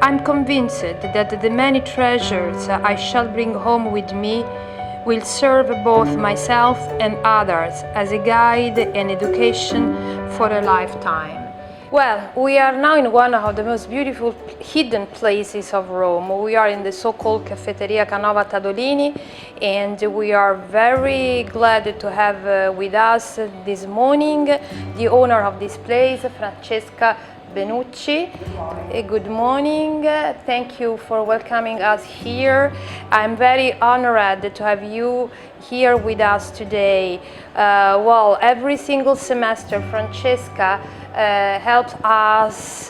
I'm convinced that the many treasures I shall bring home with me will serve both myself and others as a guide and education for a lifetime. Well, we are now in one of the most beautiful hidden places of Rome. We are in the so-called Caffetteria Canova Tadolini, and we are very glad to have with us this morning the owner of this place, Francesca Benucci. Good morning. Thank you for welcoming us here. I'm very honored to have you here with us today. Well, every single semester, Francesca helps us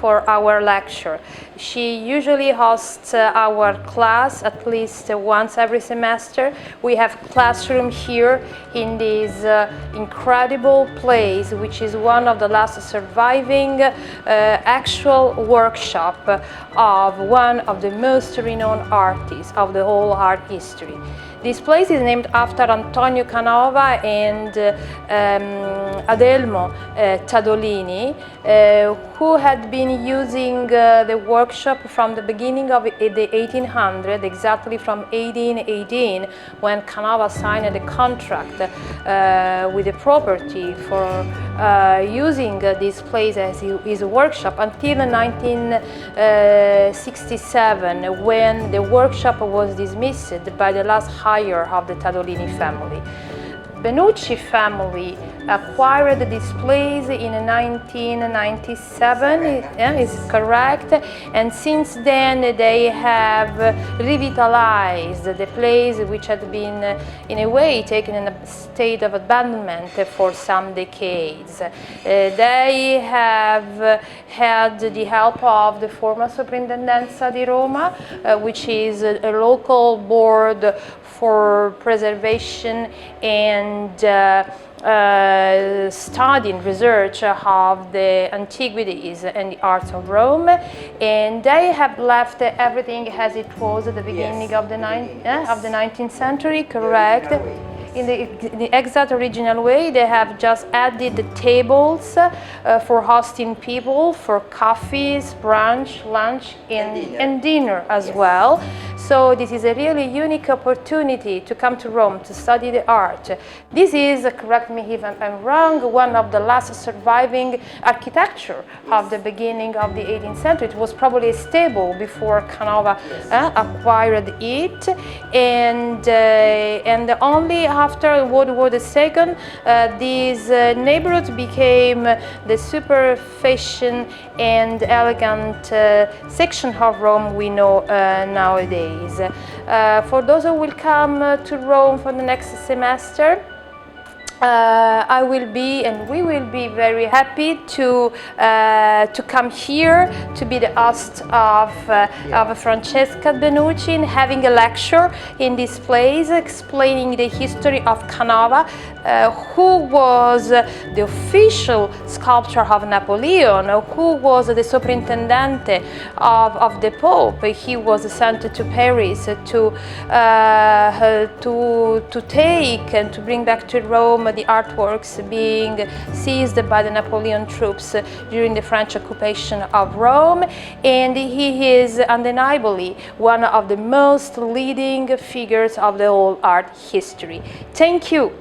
for our lecture. She usually hosts our class at least once every semester. We have classroom here in this incredible place, which is one of the last surviving actual workshop of one of the most renowned artists of the whole art history. This place is named after Antonio Canova and Adelmo Tadolini, who had been using the workshop from the beginning of the 1800s, exactly from 1818, when Canova signed a contract with the property for using this place as his workshop, until 1967, when the workshop was dismissed by the last hire of the Tadolini family. Benucci family acquired this place in 1997, is correct, and since then they have revitalized the place, which had been in a way taken in a state of abandonment for some decades. They have had the help of the former Soprintendenza di Roma, which is a local board for preservation and study and research of the antiquities and the arts of Rome, and they have left everything as it was at the beginning of the 19th century, correct? In the exact original way. They have just added the tables for hosting people for coffees, brunch, lunch, and dinner as well. So this is a really unique opportunity to come to Rome to study the art. This is, correct me if I'm wrong, one of the last surviving architecture of the beginning of the 18th century. It was probably a stable before Canova acquired it, and only after World War II, this neighborhood became the super fashion and elegant section of Rome we know nowadays. For those who will come to Rome for the next semester, I will be, and we will be, very happy to come here to be the host of Francesca Benucci, and having a lecture in this place explaining the history of Canova, who was the official sculptor of Napoleon, who was the Soprintendente of the Pope. He was sent to Paris to take and to bring back to Rome the artworks being seized by the Napoleon troops during the French occupation of Rome, and he is undeniably one of the most leading figures of the whole art history. Thank you.